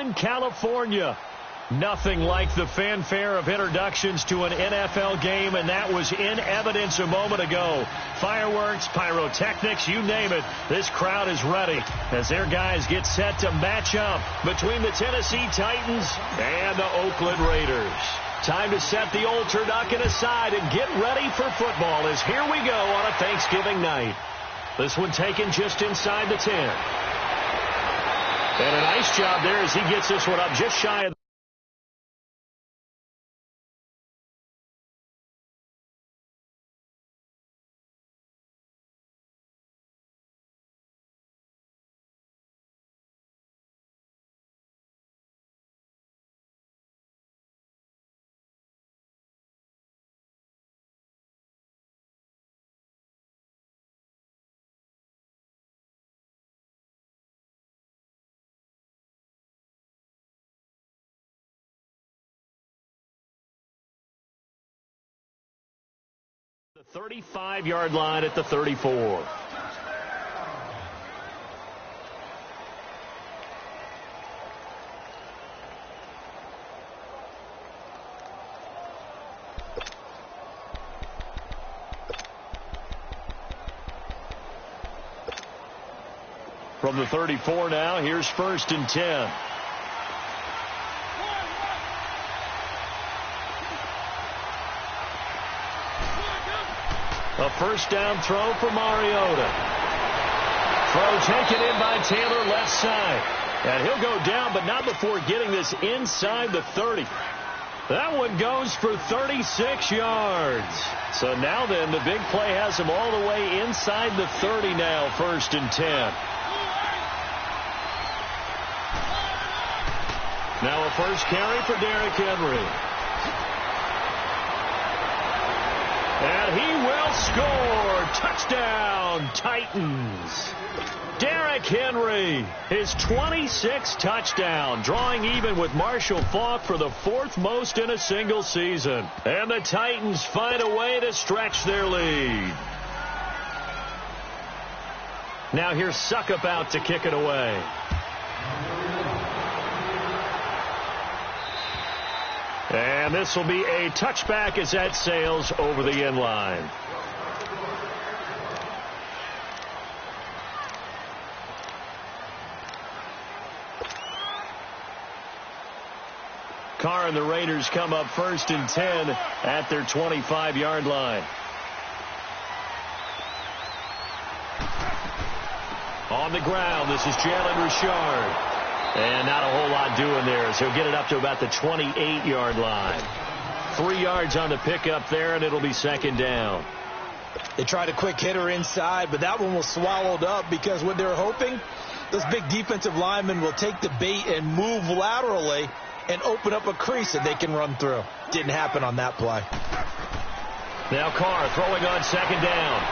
Oakland, California. Nothing like the fanfare of introductions to an NFL game, and that was in evidence a moment ago. Fireworks, pyrotechnics, you name it. This crowd is ready as their guys get set to match up between the Tennessee Titans and the Oakland Raiders. Time to set the old turducken aside and get ready for football as here we go on a Thanksgiving night. This one taken just inside the 10. And a nice job there as he gets this one up just shy of the 35-yard line at the 34. From the 34 now, here's 1st and 10. A first down throw for Mariota. Throw taken in by Taylor left side. And he'll go down, but not before getting this inside the 30. That one goes for 36 yards. So now then, the big play has him all the way inside the 30 now, 1st and 10. Now a first carry for Derrick Henry. And he will score. Touchdown, Titans. Derrick Henry, his 26th touchdown, drawing even with Marshall Faulk for the 4th most in a single season. And the Titans find a way to stretch their lead. Now here's Suckup out to kick it away. And this will be a touchback as that sails over the end line. Carr and the Raiders come up 1st and 10 at their 25-yard line. On the ground, this is Jalen Richard. And not a whole lot doing there as he'll get it up to about the 28-yard line. 3 yards on the pickup there, and it'll be 2nd down. They tried a quick hitter inside, but that one was swallowed up because what they're hoping, those big defensive linemen will take the bait and move laterally and open up a crease that they can run through. Didn't happen on that play. Now Carr throwing on 2nd down.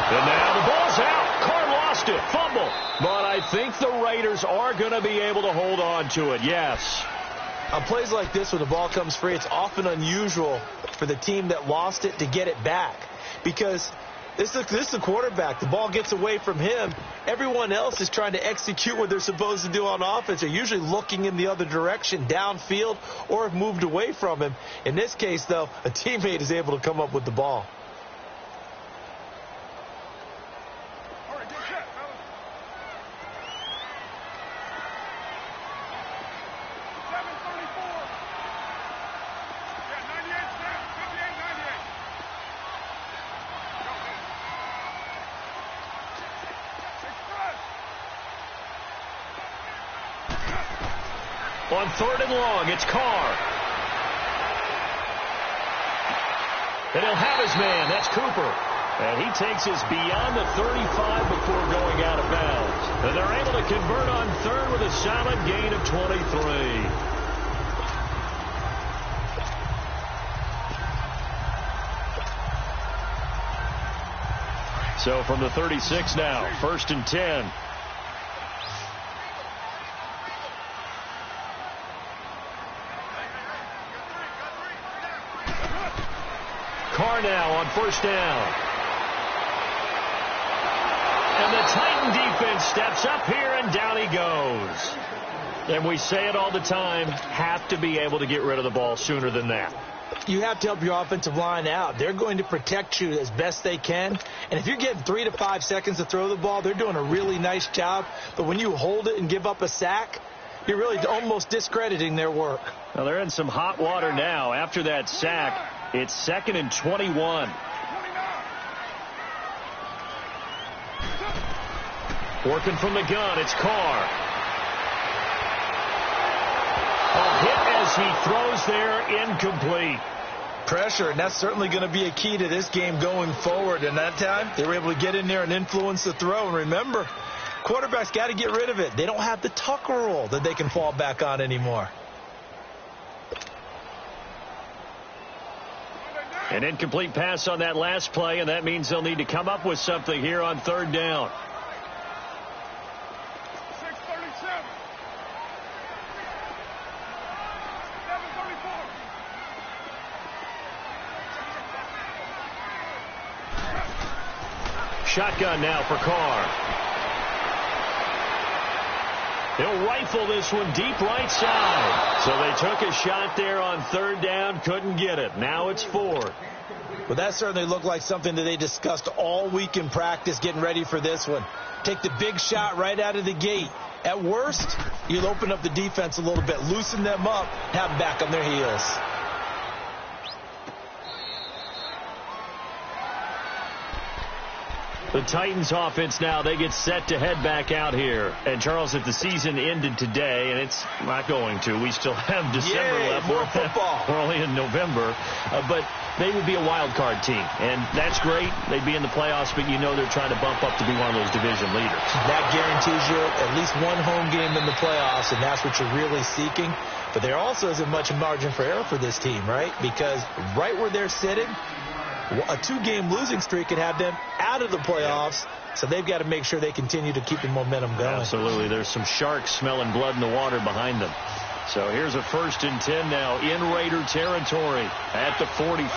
And now the ball's out. Carr lost it. Fumble. But I think the Raiders are going to be able to hold on to it. Yes. On plays like this, when the ball comes free, it's often unusual for the team that lost it to get it back. Because this is the quarterback. The ball gets away from him. Everyone else is trying to execute what they're supposed to do on offense. They're usually looking in the other direction, downfield, or have moved away from him. In this case, though, a teammate is able to come up with the ball. On 3rd and long, it's Carr. And he'll have his man. That's Cooper. And he takes us beyond the 35 before going out of bounds. And they're able to convert on 3rd with a solid gain of 23. So from the 36 now, 1st and 10. Carr now on 1st down. And the Titan defense steps up here, and down he goes. And we say it all the time, have to be able to get rid of the ball sooner than that. You have to help your offensive line out. They're going to protect you as best they can. And if you're getting 3 to 5 seconds to throw the ball, they're doing a really nice job. But when you hold it and give up a sack, you're really almost discrediting their work. Well, they're in some hot water now. After that sack, it's 2nd and 21. Working from the gun, it's Carr. A hit as he throws there, incomplete. Pressure, and that's certainly going to be a key to this game going forward. And that time, they were able to get in there and influence the throw. And remember, quarterbacks got to get rid of it. They don't have the tuck roll that they can fall back on anymore. An incomplete pass on that last play, and that means they'll need to come up with something here on 3rd down. Shotgun now for Carr. He'll rifle this one deep right side. So they took a shot there on 3rd down, couldn't get it. Now it's 4th. Well, that certainly looked like something that they discussed all week in practice getting ready for this one. Take the big shot right out of the gate. At worst, you'll open up the defense a little bit, loosen them up, have them back on their heels. The Titans offense now, they get set to head back out here. And, Charles, if the season ended today, and it's not going to, we still have December left. More football. We're only in November. But they would be a wild card team. And that's great. They'd be in the playoffs, but you know they're trying to bump up to be one of those division leaders. That guarantees you at least one home game in the playoffs, and that's what you're really seeking. But there also isn't much margin for error for this team, right? Because right where they're sitting, a 2-game losing streak could have them out of the playoffs, so they've got to make sure they continue to keep the momentum going. Absolutely. There's some sharks smelling blood in the water behind them. So here's a 1st and 10 now in Raider territory at the 43.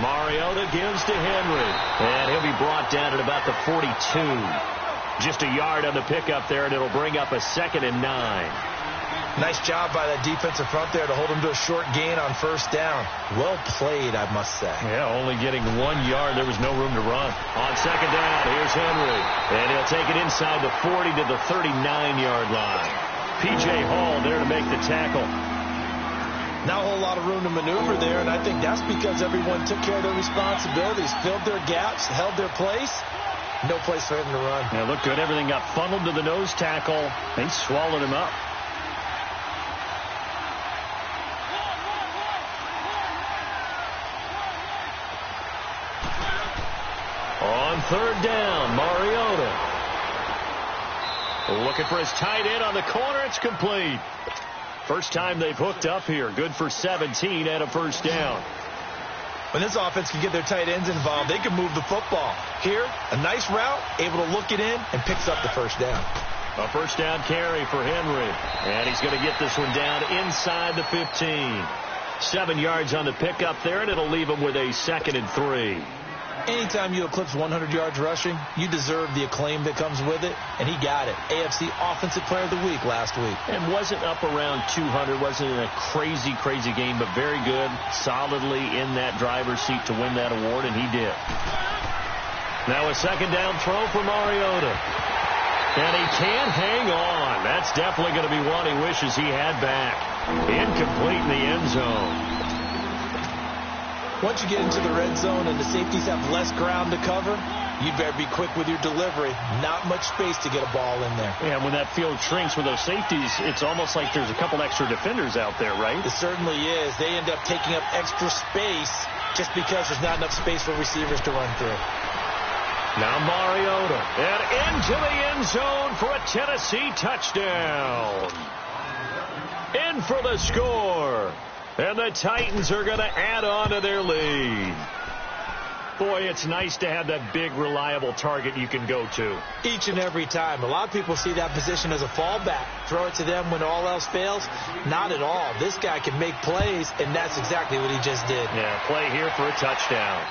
Mariota gives to Henry, and he'll be brought down at about the 42. Just a yard on the pickup there, and it'll bring up a 2nd and 9. Nice job by that defensive front there to hold him to a short gain on 1st down. Well played, I must say. Yeah, only getting 1 yard. There was no room to run. On 2nd down, here's Henry. And he'll take it inside the 40 to the 39-yard line. P.J. Hall there to make the tackle. Not a whole lot of room to maneuver there, and I think that's because everyone took care of their responsibilities, filled their gaps, held their place. No place for him to run. Yeah, looked good. Everything got funneled to the nose tackle. They swallowed him up. On 3rd down, Mariota. Looking for his tight end on the corner. It's complete. First time they've hooked up here. Good for 17 and a 1st down. When this offense can get their tight ends involved, they can move the football. Here, a nice route, able to look it in, and picks up the 1st down. A 1st down carry for Henry. And he's going to get this one down inside the 15. 7 yards on the pickup there, and it'll leave him with a 2nd and 3. Anytime you eclipse 100 yards rushing, you deserve the acclaim that comes with it, and he got it. AFC Offensive Player of the Week last week. And wasn't up around 200, wasn't in a crazy game, but very good, solidly in that driver's seat to win that award, and he did. Now a 2nd down throw for Mariota. And he can't hang on. That's definitely going to be one he wishes he had back. Incomplete in the end zone. Once you get into the red zone and the safeties have less ground to cover, you better be quick with your delivery. Not much space to get a ball in there. Yeah, when that field shrinks with those safeties, it's almost like there's a couple extra defenders out there, right? It certainly is. They end up taking up extra space just because there's not enough space for receivers to run through. Now Mariota, and into the end zone for a Tennessee touchdown. In for the score. And the Titans are going to add on to their lead. Boy, it's nice to have that big, reliable target you can go to. Each and every time. A lot of people see that position as a fallback. Throw it to them when all else fails. Not at all. This guy can make plays, and that's exactly what he just did. Yeah, play here for a touchdown.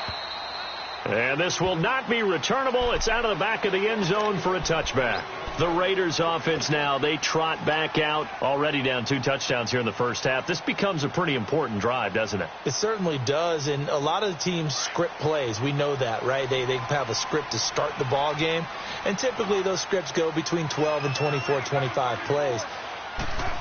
And this will not be returnable. It's out of the back of the end zone for a touchback. The Raiders offense now, they trot back out, already down 2 touchdowns here in the first half. This becomes a pretty important drive, doesn't it? It certainly does, and a lot of the teams script plays. We know that, right? They have a script to start the ball game, and typically those scripts go between 12 and 24, 25 plays.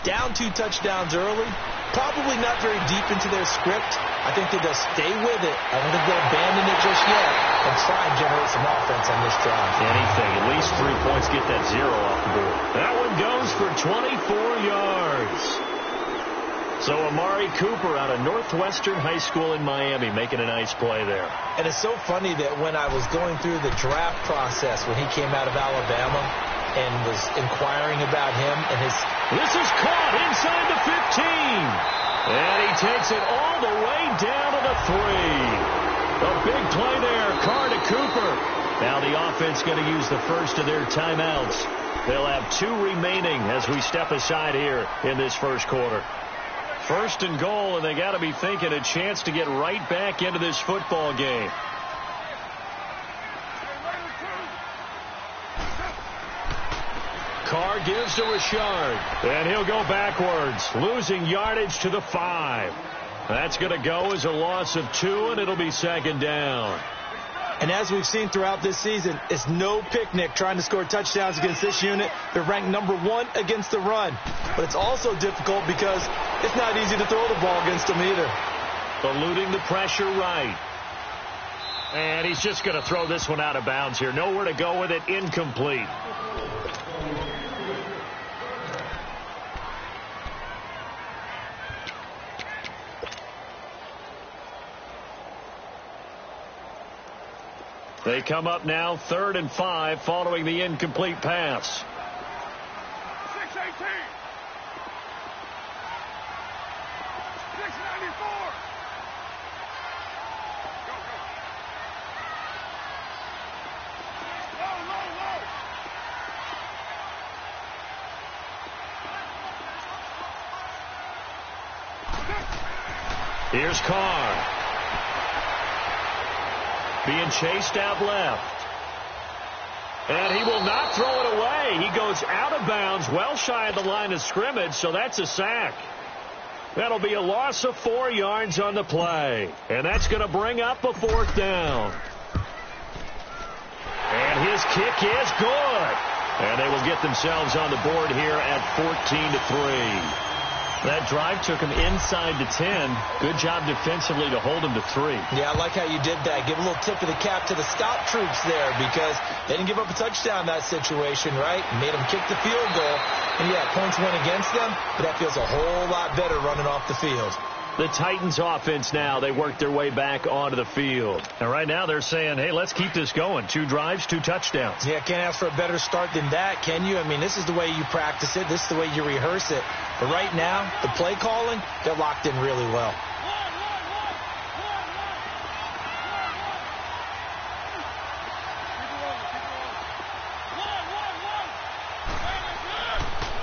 Down 2 touchdowns early, probably not very deep into their script. I think they'll stay with it. I don't think they'll abandon it just yet and try and generate some offense on this drive. Anything, at least 3 points, get that 0 off the board. That one goes for 24 yards. So Amari Cooper out of Northwestern High School in Miami making a nice play there. And it's so funny that when I was going through the draft process when he came out of Alabama and was inquiring about him and his... This is caught inside the 15. And he takes it all the way down to the 3. A big play there, Carr to Cooper. Now the offense going to use the first of their timeouts. They'll have 2 remaining as we step aside here in this first quarter. First and goal, and they got to be thinking a chance to get right back into this football game. Carr gives to Richard, and he'll go backwards, losing yardage to the 5. That's going to go as a loss of 2, and it'll be second down. And as we've seen throughout this season, it's no picnic trying to score touchdowns against this unit. They're ranked number 1 against the run. But it's also difficult because it's not easy to throw the ball against them either. Eluding the pressure right. And he's just going to throw this one out of bounds here. Nowhere to go with it. Incomplete. They come up now 3rd and 5 following the incomplete pass. 618. 694. Go, go. Low, low, low. Here's Carr. Being chased out left. And he will not throw it away. He goes out of bounds, well shy of the line of scrimmage, so that's a sack. That'll be a loss of 4 yards on the play. And that's going to bring up a 4th down. And his kick is good. And they will get themselves on the board here at 14-3. That drive took him inside the 10. Good job defensively to hold him to 3. Yeah, I like how you did that. Give a little tip of the cap to the stop troops there because they didn't give up a touchdown in that situation, right? Made them kick the field goal. And, yeah, points went against them, but that feels a whole lot better running off the field. The Titans offense now, they work their way back onto the field. And right now they're saying, hey, let's keep this going. 2 drives, 2 touchdowns. Yeah, can't ask for a better start than that, can you? I mean, this is the way you practice it. This is the way you rehearse it. But right now, the play calling, they're locked in really well.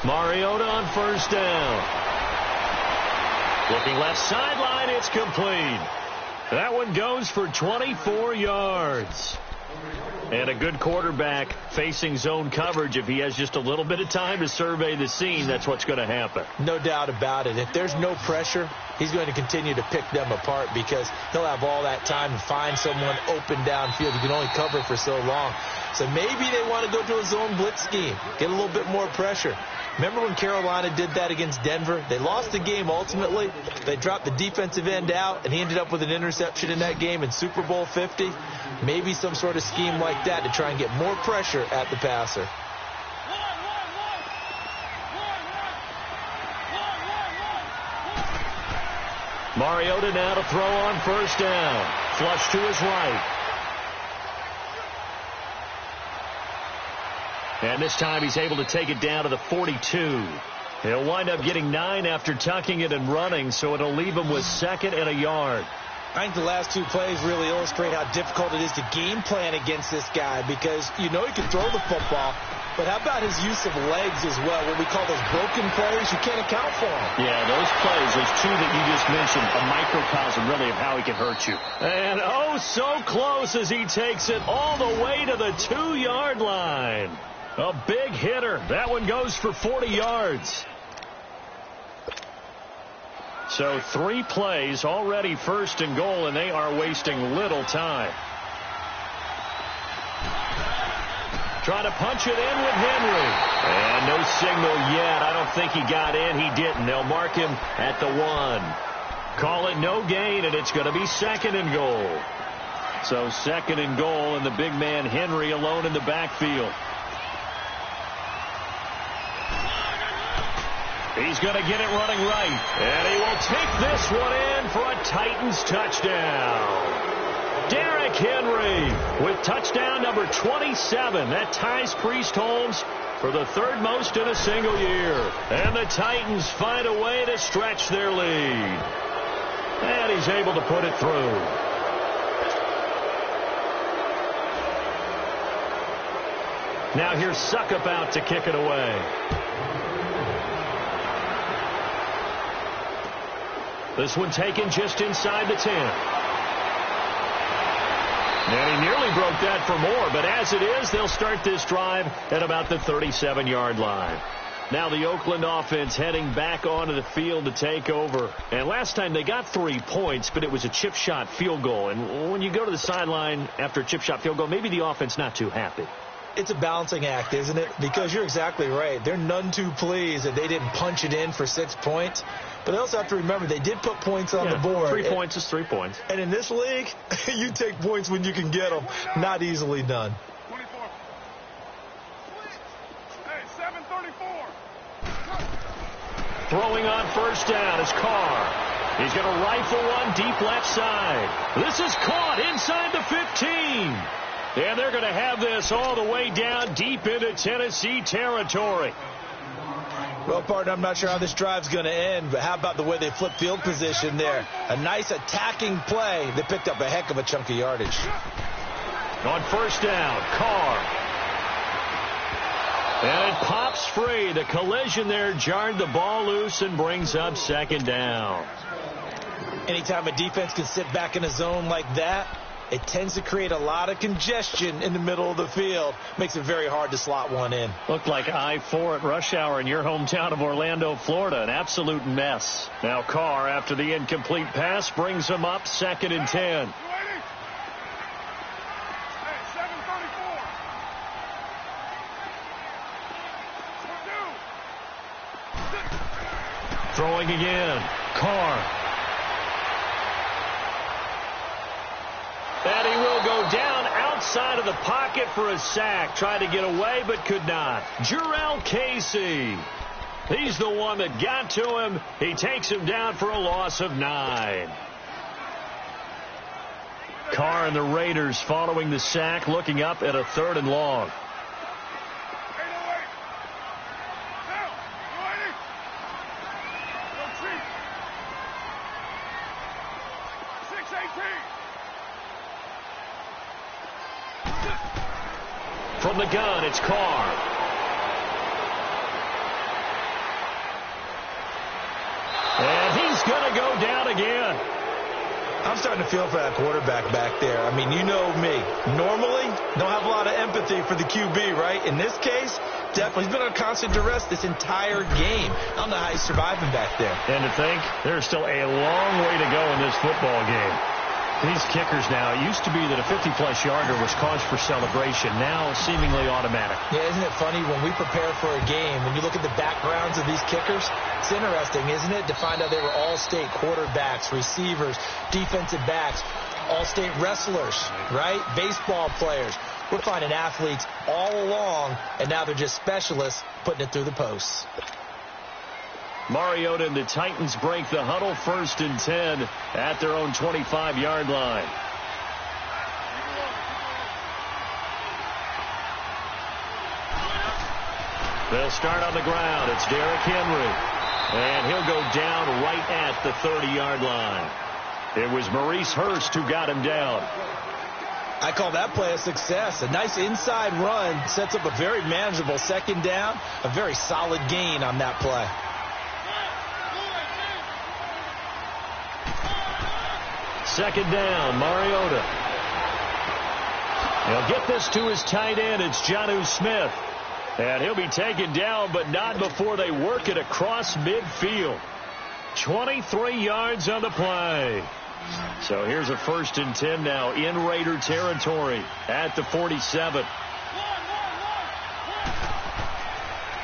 Mariota on first down. Looking left sideline, it's complete. That one goes for 24 yards. And a good quarterback facing zone coverage. If he has just a little bit of time to survey the scene, that's what's going to happen. No doubt about it. If there's no pressure, he's going to continue to pick them apart because he'll have all that time to find someone open downfield. He can only cover for so long. So maybe they want to go to a zone blitz scheme, get a little bit more pressure. Remember when Carolina did that against Denver? They lost the game ultimately. They dropped the defensive end out, and he ended up with an interception in that game in Super Bowl 50. Maybe some sort of scheme like that to try and get more pressure at the passer. Mariota now to throw on first down. Flush to his right. And this time he's able to take it down to the 42. He'll wind up getting 9 after tucking it and running, so it'll leave him with 2nd and a yard. I think the last two plays really illustrate how difficult it is to game plan against this guy because you know he can throw the football, but how about his use of legs as well? What we call those broken plays, you can't account for them. Yeah, those plays, those two that you just mentioned, a microcosm really of how he can hurt you. And oh, so close as he takes it all the way to the 2-yard line. A big hitter. That one goes for 40 yards. So 3 plays, already first and goal, and they are wasting little time. Trying to punch it in with Henry. And no signal yet. I don't think he got in. He didn't. They'll mark him at the 1. Call it no gain, and it's going to be second and goal. So second and goal, and the big man Henry alone in the backfield. He's going to get it running right. And he will take this one in for a Titans touchdown. Derrick Henry with touchdown number 27. That ties Priest Holmes for the 3rd most in a single year. And the Titans find a way to stretch their lead. And he's able to put it through. Now here's Suckup out to kick it away. This one taken just inside the 10. And he nearly broke that for more, but as it is, they'll start this drive at about the 37-yard line. Now the Oakland offense heading back onto the field to take over. And last time they got 3 points, but it was a chip shot field goal. And when you go to the sideline after a chip shot field goal, maybe the offense not too happy. It's a balancing act, isn't it? Because you're exactly right. They're none too pleased that they didn't punch it in for 6 points. But they also have to remember they did put points on the board. 3 points is 3 points. And in this league, you take points when you can get them. Not easily done. 24. Hey, 7:34. Throwing on first down is Carr. He's going to rifle one deep left side. This is caught inside the 15. And they're going to have this all the way down deep into Tennessee territory. Well, partner, I'm not sure how this drive's going to end, but how about the way they flip field position there? A nice attacking play. They picked up a heck of a chunk of yardage. On first down, Carr. And it pops free. The collision there jarred the ball loose and brings up second down. Anytime a defense can sit back in a zone like that, it tends to create a lot of congestion in the middle of the field. Makes it very hard to slot one in. Looked like I-4 at rush hour in your hometown of Orlando, Florida. An absolute mess. Now Carr, after the incomplete pass, brings him up second and 10. Throwing again. Carr. And he will go down outside of the pocket for a sack. Tried to get away, but could not. Jurrell Casey. He's the one that got to him. He takes him down for a loss of 9. Carr and the Raiders following the sack, looking up at a 3rd and long. From the gun, it's Carr. And he's going to go down again. I'm starting to feel for that quarterback back there. I mean, you know me. Normally, don't have a lot of empathy for the QB, right? In this case, definitely. He's been on constant duress this entire game. I don't know how he's surviving back there. And to think, there's still a long way to go in this football game. These kickers now, it used to be that a 50-plus yarder was cause for celebration. Now, seemingly automatic. Yeah, isn't it funny when we prepare for a game, when you look at the backgrounds of these kickers, it's interesting, isn't it, to find out they were all-state quarterbacks, receivers, defensive backs, all-state wrestlers, right? Baseball players. We're finding athletes all along, and now they're just specialists putting it through the posts. Mariota and the Titans break the huddle, 1st and 10 at their own 25-yard line. They'll start on the ground. It's Derrick Henry. And he'll go down right at the 30-yard line. It was Maurice Hurst who got him down. I call that play a success. A nice inside run sets up a very manageable second down. A very solid gain on that play. Second down, Mariota. He'll get this to his tight end. It's Jonnu Smith. And he'll be taken down, but not before they work it across midfield. 23 yards on the play. So here's a 1st and 10 now in Raider territory at the 47.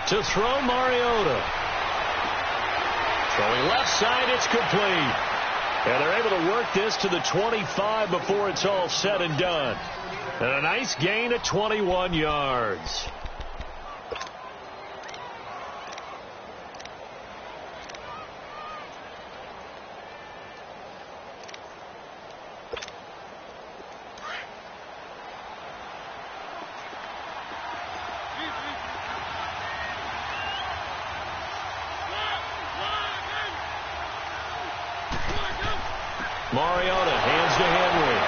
To throw, Mariota. Throwing left side, it's complete. And they're able to work this to the 25 before it's all said and done. And a nice gain of 21 yards. Mariota hands to Henry.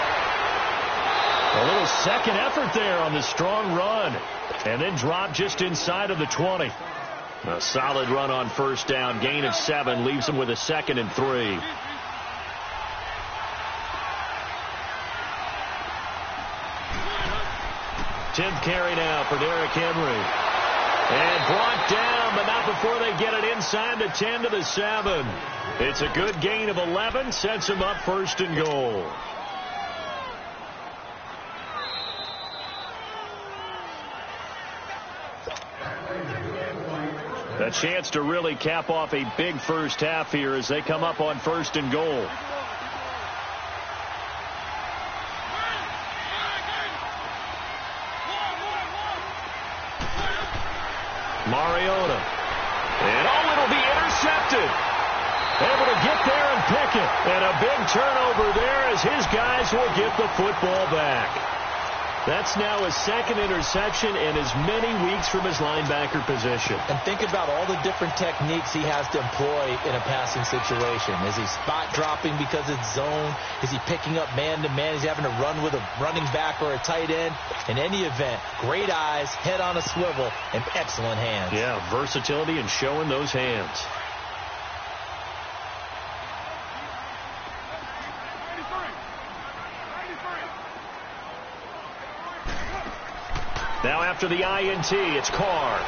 A little second effort there on the strong run. And then drop just inside of the 20. A solid run on 1st down. Gain of 7 leaves them with a 2nd and 3. Tenth carry now for Derrick Henry. And brought down, but not before they get it inside the 10 to the 7. It's a good gain of 11, sets them up 1st and goal. A chance to really cap off a big first half here as they come up on 1st and goal. Mariota. And it'll be intercepted. Able to get there and pick it. And a big turnover there as his guys will get the football back. That's now his 2nd interception and as many weeks from his linebacker position. And think about all the different techniques he has to employ in a passing situation. Is he spot dropping because it's zone? Is he picking up man-to-man? Is he having to run with a running back or a tight end? In any event, great eyes, head on a swivel, and excellent hands. Yeah, versatility and showing those hands. Now after the INT, it's Carr.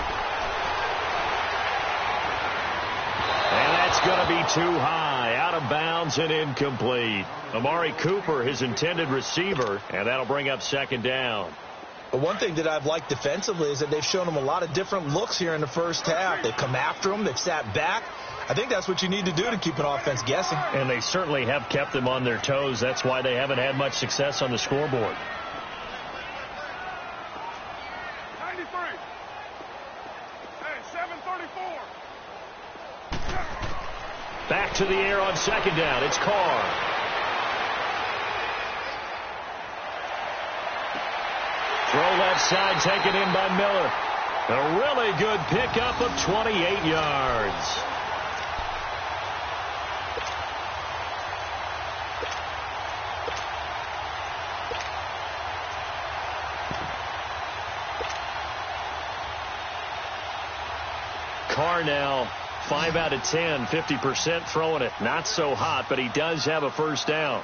And that's going to be too high. Out of bounds and incomplete. Amari Cooper, his intended receiver, and that'll bring up 2nd down. But one thing that I've liked defensively is that they've shown him a lot of different looks here in the first half. They've come after him. They've sat back. I think that's what you need to do to keep an offense guessing. And they certainly have kept them on their toes. That's why they haven't had much success on the scoreboard. Back to the air on 2nd down. It's Carr. Throw left side taken in by Miller. A really good pickup of 28 yards. Carr now 5 out of 10, 50% throwing it. Not so hot, but he does have a 1st down.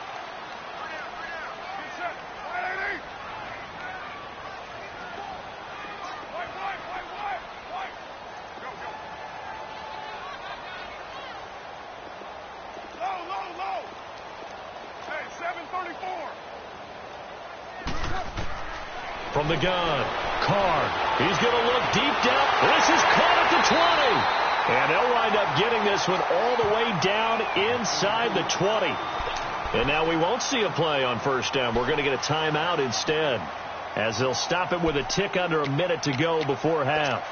From the gun, Carr. He's going to look deep down. This is caught at the 20. And they'll wind up getting this one all the way down inside the 20. And now we won't see a play on 1st down. We're going to get a timeout instead, as they'll stop it with a tick under a minute to go before half.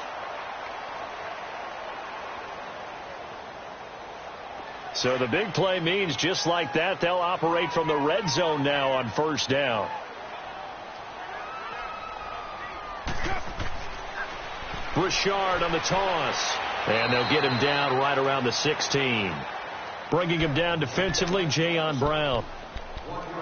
So the big play means just like that, they'll operate from the red zone now on 1st down. Richard on the toss. And they'll get him down right around the 16. Bringing him down defensively, Jayon Brown.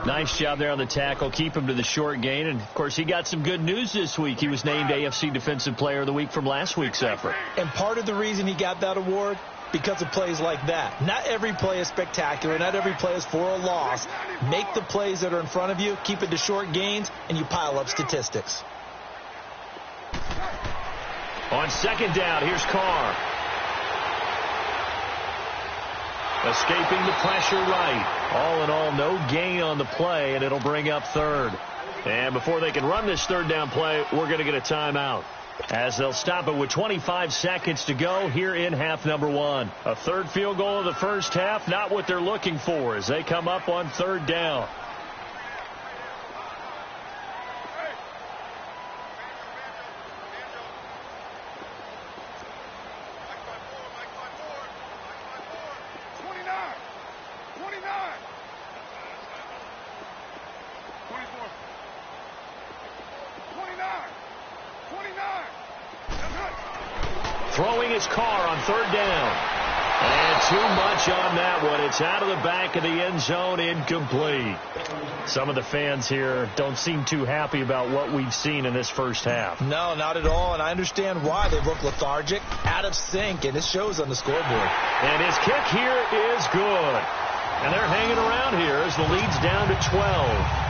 Nice job there on the tackle. Keep him to the short gain. And, of course, he got some good news this week. He was named AFC Defensive Player of the Week from last week's effort. And part of the reason he got that award, because of plays like that. Not every play is spectacular. Not every play is for a loss. Make the plays that are in front of you, keep it to short gains, and you pile up statistics. On second down, here's Carr. Escaping the pressure right. All in all, no gain on the play, and it'll bring up third. And before they can run this third down play, we're going to get a timeout, as they'll stop it with 25 seconds to go here in half number one. A third field goal of the first half, not what they're looking for as they come up on third down. Throwing his Carr on third down. And too much on that one. It's out of the back of the end zone, incomplete. Some of the fans here don't seem too happy about what we've seen in this first half. No, not at all, and I understand why. They look lethargic, out of sync, and it shows on the scoreboard. And his kick here is good. And they're hanging around here as the lead's down to 12.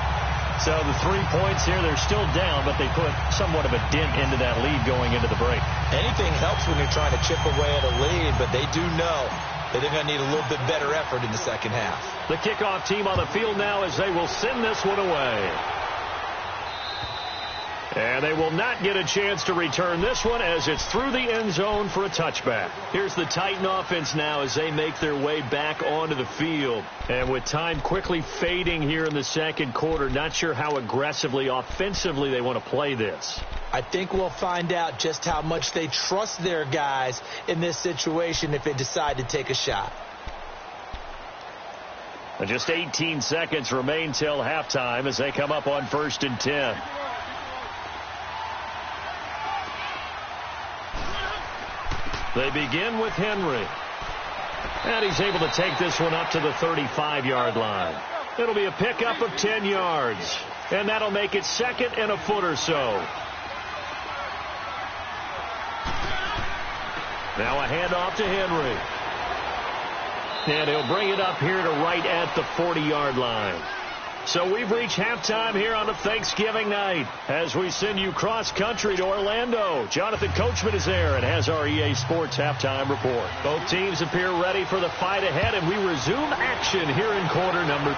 So the 3 points here, they're still down, but they put somewhat of a dent into that lead going into the break. Anything helps when you're trying to chip away at a lead, but they do know that they're going to need a little bit better effort in the second half. The kickoff team on the field now as they will send this one away. And they will not get a chance to return this one as it's through the end zone for a touchback. Here's the Titan offense now as they make their way back onto the field. And with time quickly fading here in the second quarter, not sure how aggressively, offensively they want to play this. I think we'll find out just how much they trust their guys in this situation if they decide to take a shot. And just 18 seconds remain till halftime as they come up on 1st and 10. They begin with Henry. And he's able to take this one up to the 35-yard line. It'll be a pickup of 10 yards. And that'll make it second and a foot or so. Now a handoff to Henry. And he'll bring it up here to right at the 40-yard line. So we've reached halftime here on a Thanksgiving night as we send you cross-country to Orlando. Jonathan Coachman is there and has our EA Sports halftime report. Both teams appear ready for the fight ahead, and we resume action here in quarter number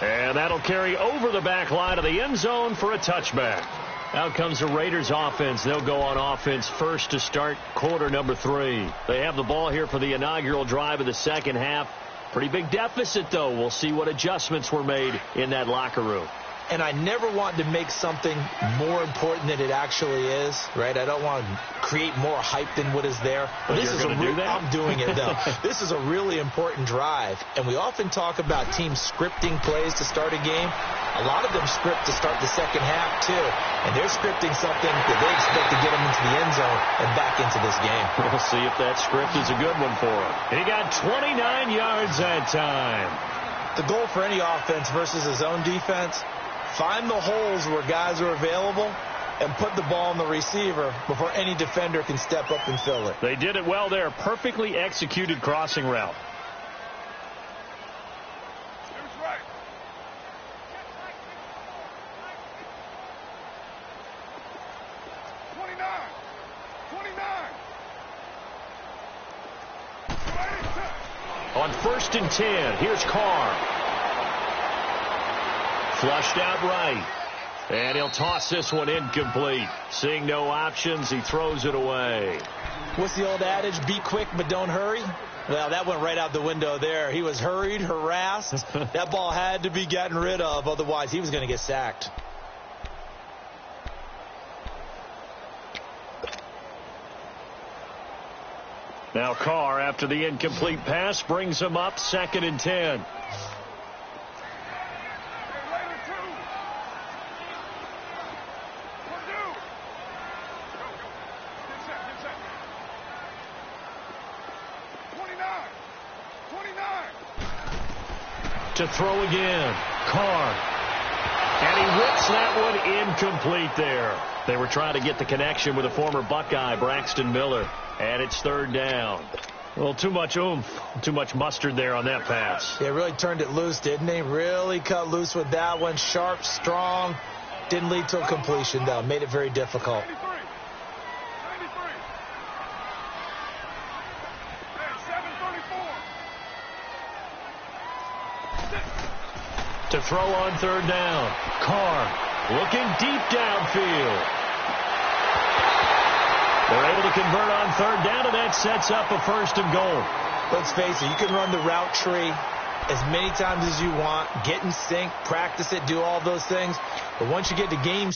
3. And that'll carry over the back line of the end zone for a touchback. Out comes the Raiders offense. They'll go on offense first to start quarter number 3. They have the ball here for the inaugural drive of the second half. Pretty big deficit, though. We'll see what adjustments were made in that locker room. And I never want to make something more important than it actually is, right? I don't want to create more hype than what is there. But this is do that? I'm doing it, though. This is a really important drive. And we often talk about teams scripting plays to start a game. A lot of them script to start the second half, too. And they're scripting something that they expect to get them into the end zone and back into this game. We'll see if that script is a good one for him. He got 29 yards that time. The goal for any offense versus his own defense, find the holes where guys are available and put the ball on the receiver before any defender can step up and fill it. They did it well there. Perfectly executed crossing route. On 1st and 10, here's Carr. Flushed out right. And he'll toss this one incomplete. Seeing no options, he throws it away. What's the old adage? Be quick, but don't hurry. Well, that went right out the window there. He was hurried, harassed. That ball had to be gotten rid of. Otherwise, he was going to get sacked. Now Carr, after the incomplete pass, brings him up 2nd and 10. To throw again. Carr. And he whips that one incomplete there. They were trying to get the connection with a former Buckeye, Braxton Miller. And it's third down. Well, too much oomph, too much mustard there on that pass. They really turned it loose, didn't they? Really cut loose with that one. Sharp, strong. Didn't lead to a completion, though. Made it very difficult. 93. To throw on third down. Carr looking deep downfield. They're able to convert on third down, and that sets up a first and goal. Let's face it, you can run the route tree as many times as you want, get in sync, practice it, do all those things. But once you get to game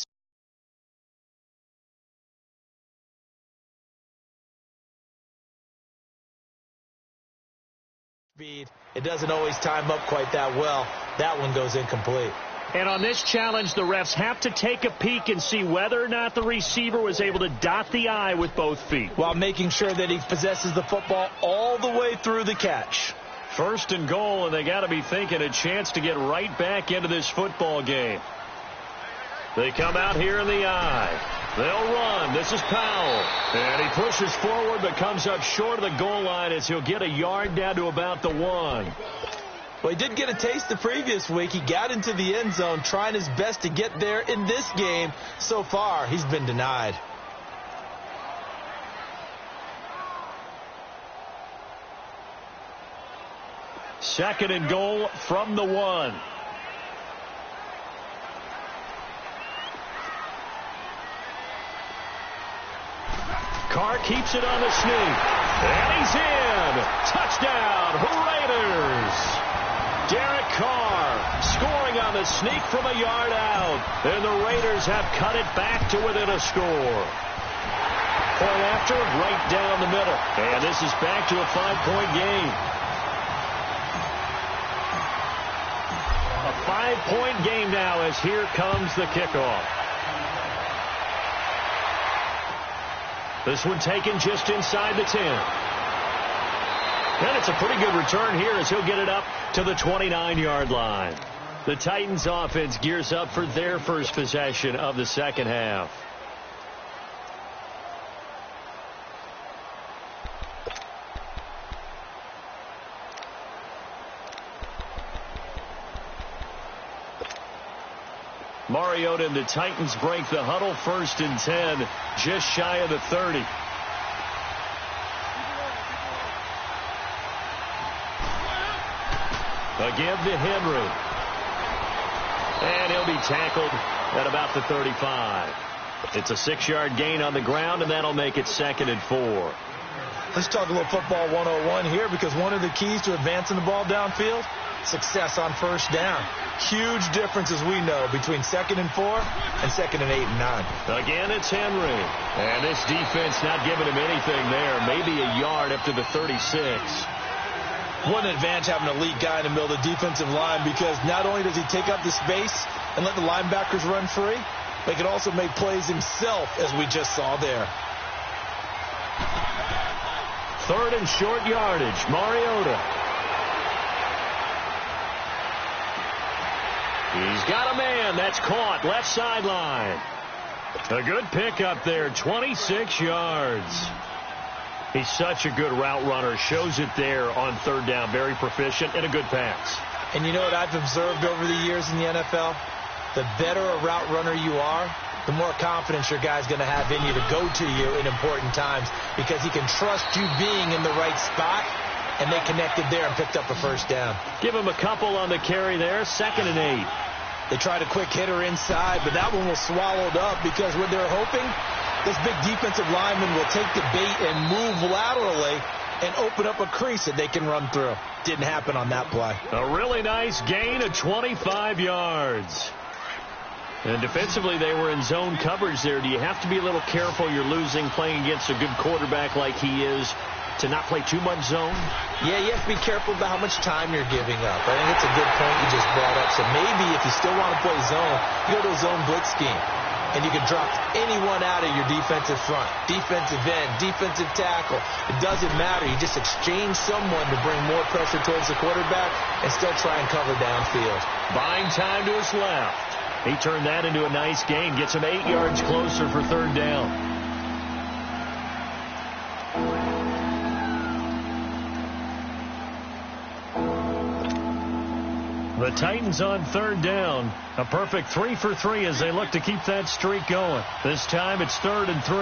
speed, it doesn't always time up quite that well. That one goes incomplete. And on this challenge, the refs have to take a peek and see whether or not the receiver was able to dot the I with both feet, while making sure that he possesses the football all the way through the catch. First and goal, and they got to be thinking a chance to get right back into this football game. They come out here in the I. They'll run. This is Powell. And he pushes forward but comes up short of the goal line as he'll get a yard down to about the 1. Well, he did get a taste the previous week. He got into the end zone trying his best to get there in this game. So far, he's been denied. Second and goal from the 1. Carr keeps it on the sneak. And he's in. Touchdown, Raiders. Derek Carr scoring on the sneak from a yard out. And the Raiders have cut it back to within a score. Point after, right down the middle. And this is back to a 5-point game. A 5-point game now as here comes the kickoff. This one taken just inside the 10. And it's a pretty good return here as he'll get it up to the 29-yard line. The Titans offense gears up for their first possession of the second half. Mariota and the Titans break the huddle, first and 10, just shy of the 30. Again to Henry. And he'll be tackled at about the 35. It's a 6-yard gain on the ground, and that'll make it 2nd and 4. Let's talk a little football 101 here, because one of the keys to advancing the ball downfield, success on first down. Huge difference, as we know, between 2nd and 4 and 2nd and 8 and 9. Again, it's Henry. And this defense not giving him anything there. Maybe a yard up to the 36. What an advantage having an elite guy in the middle of the defensive line, because not only does he take up the space and let the linebackers run free, but he can also make plays himself, as we just saw there. 3rd and short yardage. Mariota. He's got a man. That's caught. Left sideline. A good pickup there. 26 yards. He's such a good route runner. Shows it there on third down. Very proficient and a good pass. And you know what I've observed over the years in the NFL? The better a route runner you are, the more confidence your guy's going to have in you to go to you in important times, because he can trust you being in the right spot, and they connected there and picked up a first down. Give him a couple on the carry there. 2nd and 8. They tried a quick hitter inside, but that one was swallowed up, because what they're hoping, this big defensive lineman will take the bait and move laterally and open up a crease that they can run through. Didn't happen on that play. A really nice gain of 25 yards. And defensively, they were in zone coverage there. Do you have to be a little careful? You're losing, playing against a good quarterback like he is, to not play too much zone? Yeah, you have to be careful about how much time you're giving up. I think it's a good point you just brought up. So maybe if you still want to play zone, you go to a zone blitz scheme. and you can drop anyone out of your defensive front, defensive end, defensive tackle. It doesn't matter. You just exchange someone to bring more pressure towards the quarterback and still try and cover downfield. Buying time to his left. He turned that into a nice gain, gets him 8 yards closer for third down. The Titans on third down. A perfect 3 for 3 as they look to keep that streak going. This time it's 3rd and 3.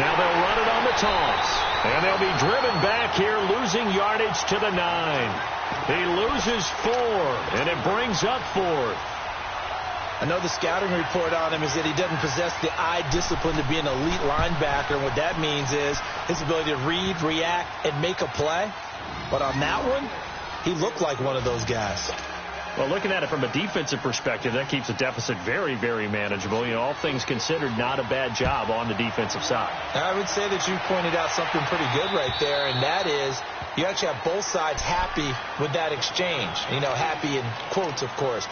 Now they'll run it on the toss. And they'll be driven back here, losing yardage to the 9. He loses 4, and it brings up 4th. I know the scouting report on him is that he doesn't possess the eye discipline to be an elite linebacker. And what that means is his ability to read, react, and make a play. But on that one, he looked like one of those guys. Well, looking at it from a defensive perspective, that keeps the deficit very, very manageable. You know, all things considered, not a bad job on the defensive side. I would say that you pointed out something pretty good right there, and that is you actually have both sides happy with that exchange. You know, happy in quotes, of course.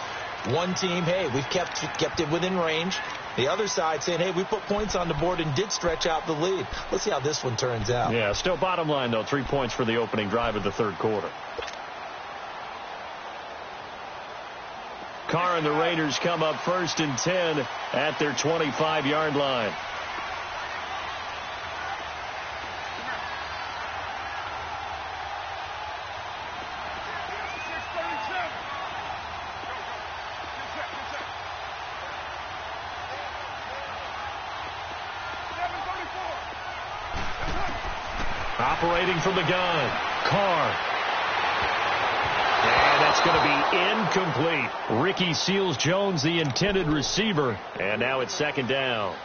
One team, hey, we've kept it within range. The other side saying, hey, we put points on the board and did stretch out the lead. Let's see how this one turns out. Yeah, still bottom line, though, 3 points for the opening drive of the third quarter. Carr and the Raiders come up 1st and 10 at their 25-yard line. Operating from the gun, Carr. And that's going to be incomplete. Ricky Seals-Jones, the intended receiver. And now it's 2nd down.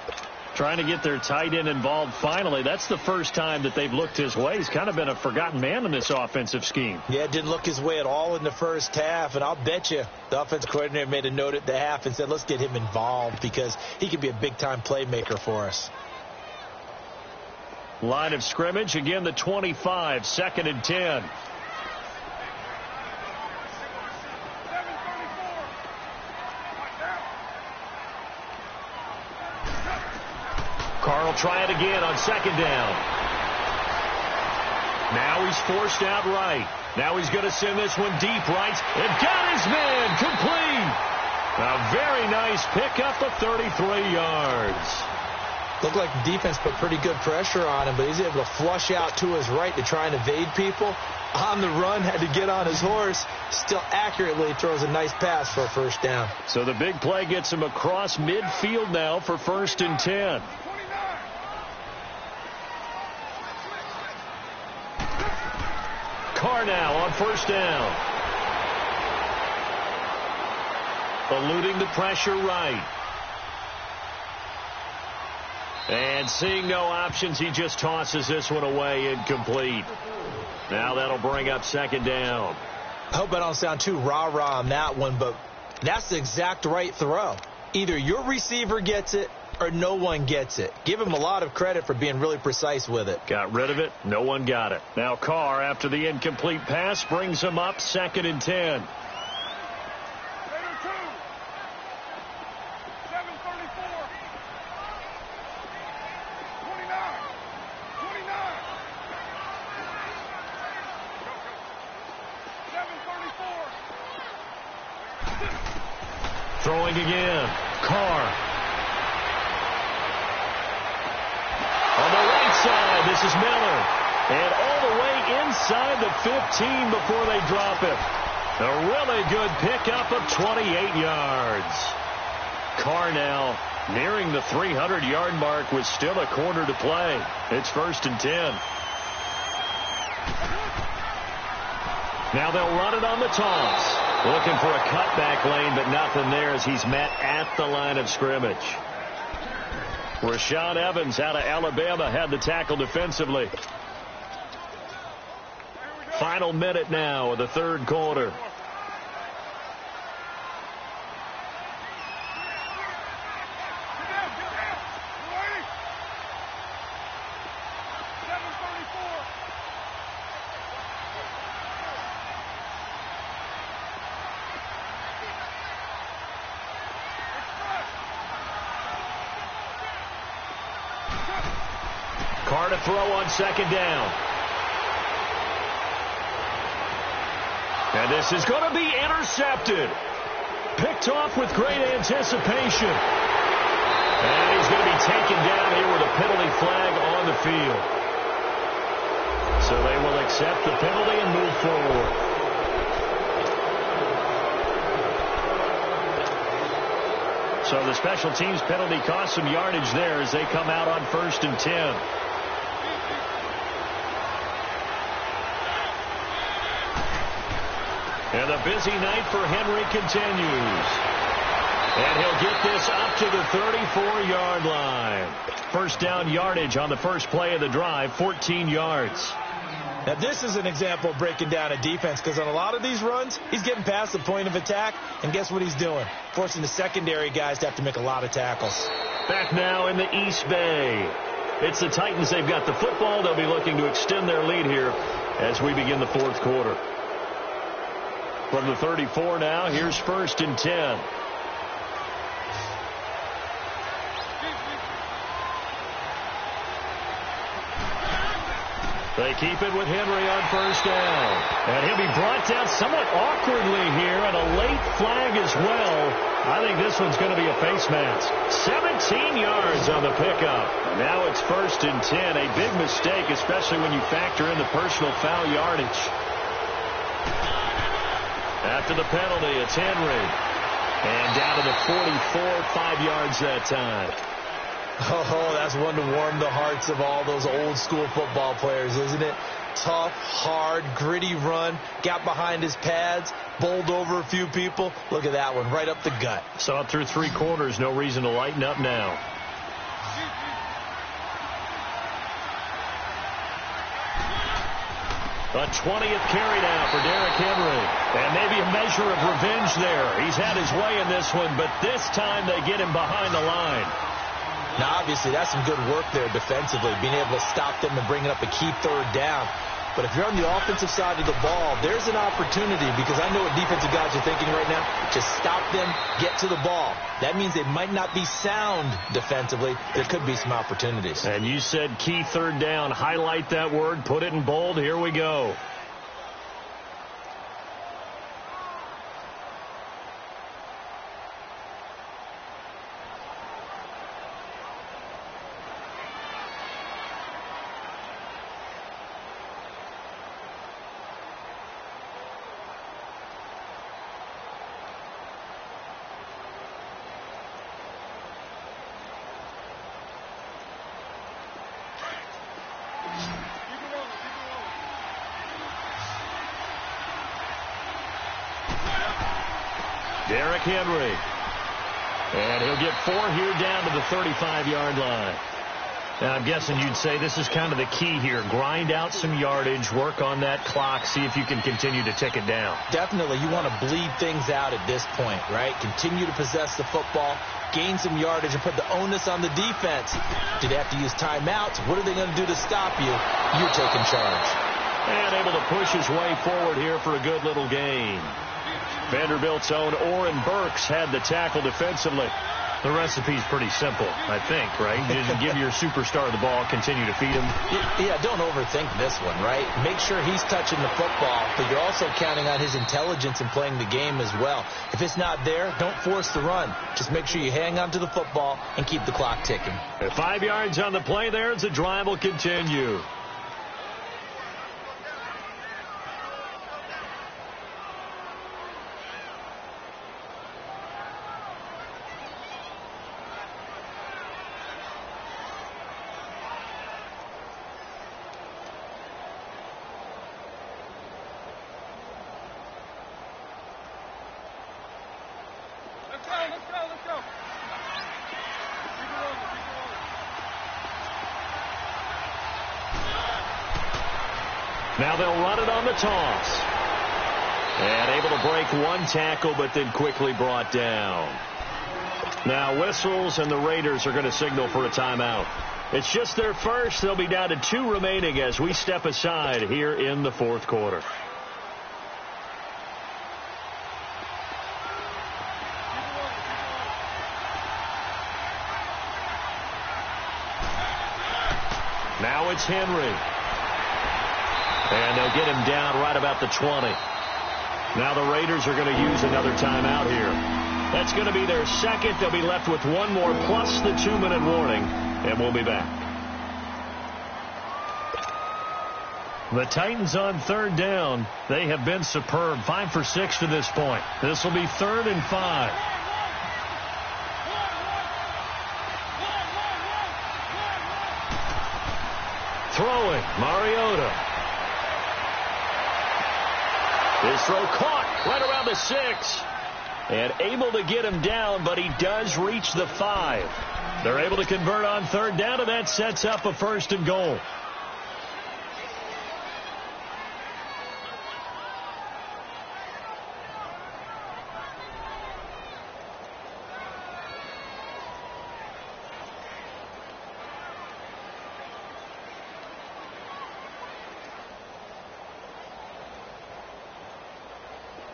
Trying to get their tight end involved finally. That's the first time that they've looked his way. He's kind of been a forgotten man in this offensive scheme. Yeah, it didn't look his way at all in the first half. And I'll bet you the offensive coordinator made a note at the half and said, let's get him involved because he could be a big-time playmaker for us. Line of scrimmage, again the 25, 2nd and 10. Carr will try it again on 2nd down. Now he's forced out right. Now he's going to send this one deep right. And got his man complete. A very nice pickup of 33 yards. Looked like the defense put pretty good pressure on him, but he's able to flush out to his right to try and evade people. On the run, had to get on his horse. Still accurately throws a nice pass for a 1st down. So the big play gets him across midfield now for 1st and 10. Carr now on 1st down. Eluding the pressure right. And seeing no options, he just tosses this one away incomplete. Now that'll bring up 2nd down. I hope I don't sound too rah-rah on that one, but that's the exact right throw. Either your receiver gets it or no one gets it. Give him a lot of credit for being really precise with it. Got rid of it. No one got it. Now Carr, after the incomplete pass, brings him up 2nd and 10. Throwing again. Carr. On the right side, this is Miller. And all the way inside the 15 before they drop it. A really good pickup of 28 yards. Carr now nearing the 300-yard mark with still a quarter to play. It's 1st and 10. Now they'll run it on the toss. Looking for a cutback lane, but nothing there as he's met at the line of scrimmage. Rashaan Evans out of Alabama had the tackle defensively. Final minute now of the third quarter. Carr to throw on second down. And this is going to be intercepted. Picked off with great anticipation. And he's going to be taken down here with a penalty flag on the field. So they will accept the penalty and move forward. So the special teams penalty cost some yardage there as they come out on 1st and 10. And the busy night for Henry continues. And he'll get this up to the 34-yard line. First down yardage on the first play of the drive, 14 yards. Now, this is an example of breaking down a defense, because on a lot of these runs, he's getting past the point of attack, and guess what he's doing? Forcing the secondary guys to have to make a lot of tackles. Back now in the East Bay. It's the Titans. They've got the football. They'll be looking to extend their lead here as we begin the fourth quarter. From the 34 now, here's 1st and 10. They keep it with Henry on 1st down. And he'll be brought down somewhat awkwardly here, and a late flag as well. I think this one's going to be a face mask. 17 yards on the pickup. Now it's 1st and 10. A big mistake, especially when you factor in the personal foul yardage. After the penalty, it's Henry. And down to the 44, 5 yards that time. Oh, that's one to warm the hearts of all those old school football players, isn't it? Tough, hard, gritty run. Got behind his pads, bowled over a few people. Look at that one, right up the gut. Saw it through 3 quarters. No reason to lighten up now. A 20th carry now for Derrick Henry. And maybe a measure of revenge there. He's had his way in this one, but this time they get him behind the line. Now, obviously, that's some good work there defensively, being able to stop them and bringing up a key 3rd down. But if you're on the offensive side of the ball, there's an opportunity, because I know what defensive guys are thinking right now. Just stop them, get to the ball. That means they might not be sound defensively. There could be some opportunities. And you said key 3rd down. Highlight that word. Put it in bold. Here we go. Derrick Henry. And he'll get 4 here down to the 35-yard line. And I'm guessing you'd say this is kind of the key here. Grind out some yardage, work on that clock, see if you can continue to tick it down. Definitely. You want to bleed things out at this point, right? Continue to possess the football, gain some yardage, and put the onus on the defense. Do they have to use timeouts? What are they going to do to stop you? You're taking charge. And able to push his way forward here for a good little gain. Vanderbilt's own Oren Burks had the tackle defensively. The recipe's pretty simple, I think, right? You just give your superstar the ball, continue to feed him. Yeah, don't overthink this one, right? Make sure he's touching the football, but you're also counting on his intelligence in playing the game as well. If it's not there, don't force the run. Just make sure you hang on to the football and keep the clock ticking. At 5 yards on the play there, as the drive will continue. Let's go. Now they'll run it on the toss. And able to break 1 tackle, but then quickly brought down. Now whistles, and the Raiders are going to signal for a timeout. It's just their first. They'll be down to 2 remaining as we step aside here in the fourth quarter. Now it's Henry. And they'll get him down right about the 20. Now the Raiders are going to use another timeout here. That's going to be their second. They'll be left with one more plus the 2-minute warning, and we'll be back. The Titans on third down. They have been superb. 5 for 6 to this point. This will be 3rd and 5. Throwing, Mariota. His throw caught right around the 6. And able to get him down, but he does reach the 5. They're able to convert on third down, and that sets up a 1st and goal.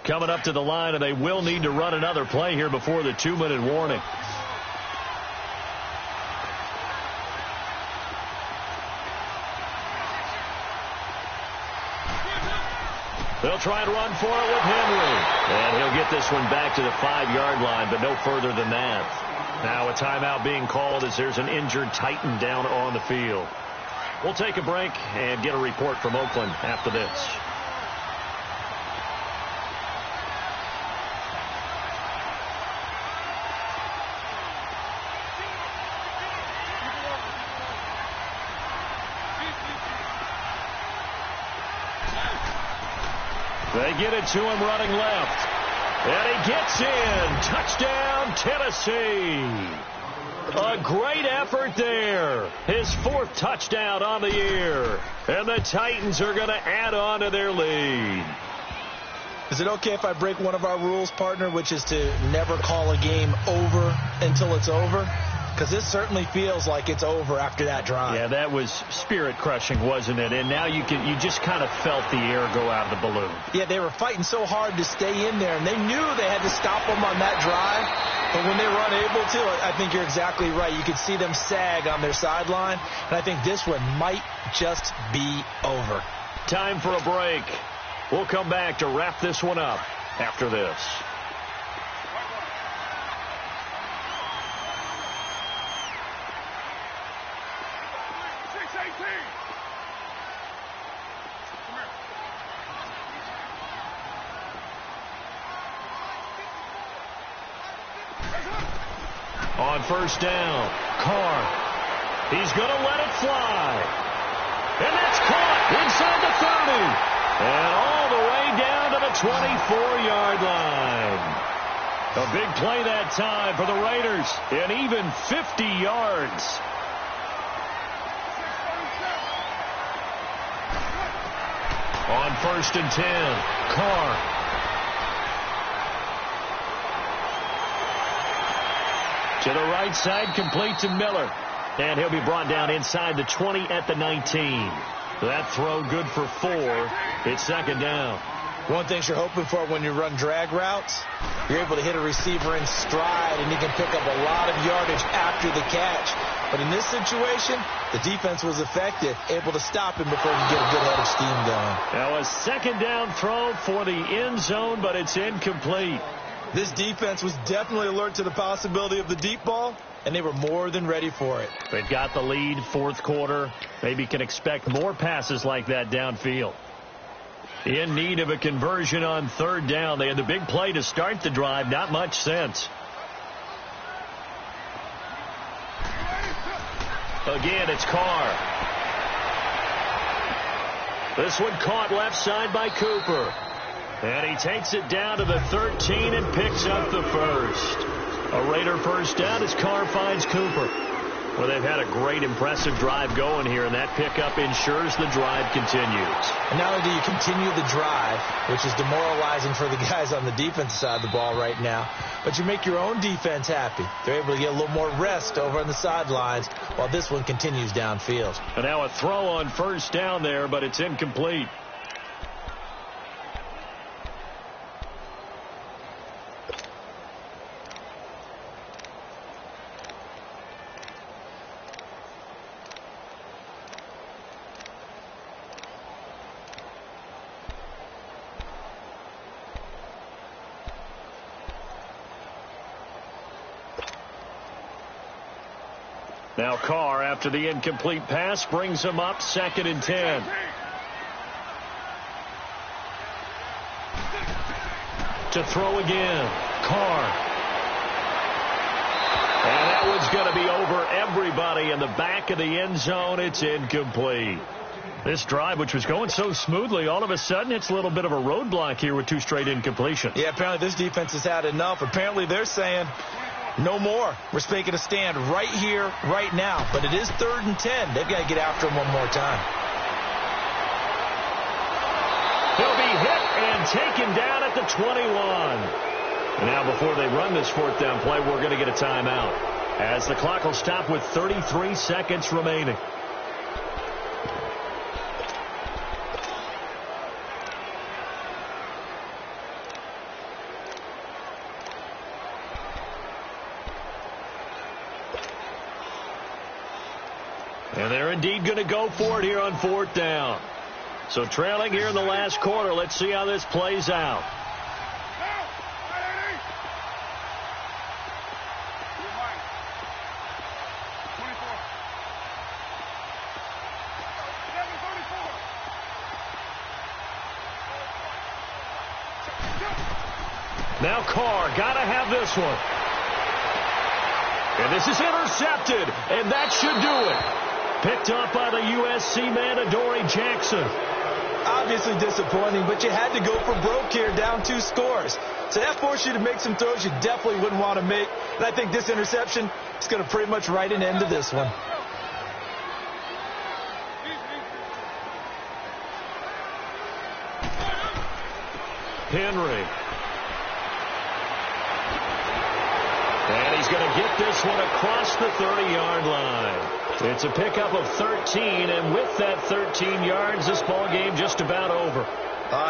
Coming up to the line, and they will need to run another play here before the 2-minute warning. They'll try and run for it with Henry. And he'll get this one back to the 5-yard line, but no further than that. Now a timeout being called as there's an injured Titan down on the field. We'll take a break and get a report from Oakland after this. They get it to him running left. And he gets in. Touchdown, Tennessee. A great effort there. His 4th touchdown on the year. And the Titans are going to add on to their lead. Is it okay if I break one of our rules, partner, which is to never call a game over until it's over? Because this certainly feels like it's over after that drive. Yeah, that was spirit-crushing, wasn't it? And now you just kind of felt the air go out of the balloon. Yeah, they were fighting so hard to stay in there, and they knew they had to stop them on that drive. But when they were unable to, I think you're exactly right. You could see them sag on their sideline, and I think this one might just be over. Time for a break. We'll come back to wrap this one up after this. On first down, Carr. He's going to let it fly. And that's caught inside the 30. And all the way down to the 24-yard line. A big play that time for the Raiders. And even 50 yards. On 1st and 10, Carr. To the right side, complete to Miller. And he'll be brought down inside the 20 at the 19. That throw good for 4. It's 2nd down. One thing you're hoping for when you run drag routes, you're able to hit a receiver in stride, and you can pick up a lot of yardage after the catch. But in this situation, the defense was effective, able to stop him before he get a good head of steam going. Now a 2nd down throw for the end zone, but it's incomplete. This defense was definitely alert to the possibility of the deep ball, and they were more than ready for it. They've got the lead, 4th quarter. Maybe can expect more passes like that downfield. In need of a conversion on 3rd down. They had the big play to start the drive. Not much sense. Again, it's Carr. This one caught left side by Cooper. And he takes it down to the 13 and picks up the 1st. A Raider 1st down as Carr finds Cooper. Well, they've had a great, impressive drive going here, and that pickup ensures the drive continues. And not only do you continue the drive, which is demoralizing for the guys on the defensive side of the ball right now, but you make your own defense happy. They're able to get a little more rest over on the sidelines while this one continues downfield. And now a throw on 1st down there, but it's incomplete. Now Carr, after the incomplete pass, brings him up 2nd and 10. To throw again. Carr. And that one's going to be over everybody in the back of the end zone. It's incomplete. This drive, which was going so smoothly, all of a sudden it's a little bit of a roadblock here with 2 straight incompletions. Yeah, apparently this defense has had enough. Apparently they're saying no more. We're making a stand right here, right now. But it is 3rd and 10. They've got to get after him one more time. He'll be hit and taken down at the 21. And now before they run this 4th down play, we're going to get a timeout, as the clock will stop with 33 seconds remaining. And they're indeed going to go for it here on 4th down. So trailing here in the last quarter. Let's see how this plays out. Now Carr, got to have this one. And this is intercepted, and that should do it. Picked up by the USC man, Adoree Jackson. Obviously disappointing, but you had to go for broke here, down 2 scores. So that forced you to make some throws you definitely wouldn't want to make. And I think this interception is going to pretty much write an end to this one. Henry. And he's going to get this one across the 30-yard line. It's a pickup of 13, and with that 13 yards, this ball game just about over.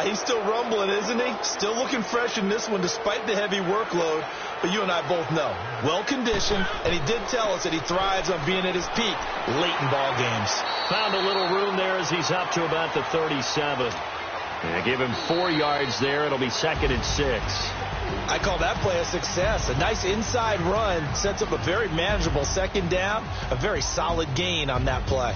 He's still rumbling, isn't he? Still looking fresh in this one despite the heavy workload. But you and I both know, well-conditioned, and he did tell us that he thrives on being at his peak late in ball games. Found a little room there as he's up to about the 37. And give him 4 yards there. It'll be 2nd and 6. I call that play a success. A nice inside run sets up a very manageable 2nd down. A very solid gain on that play.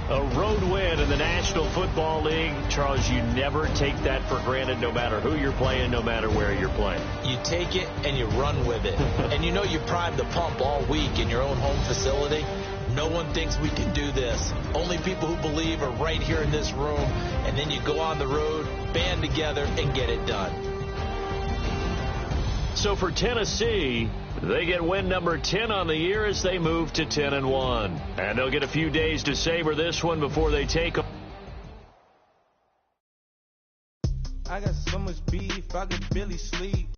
A road win in the National Football League. Charles, you never take that for granted, no matter who you're playing, no matter where you're playing. You take it and you run with it. And you know you primed the pump all week in your own home facility. No one thinks we can do this. Only people who believe are right here in this room. And then you go on the road, band together, and get it done. So for Tennessee, they get win number 10 on the year as they move to 10-1. And they'll get a few days to savor this one before they take them. I got so much beef, I could barely sleep.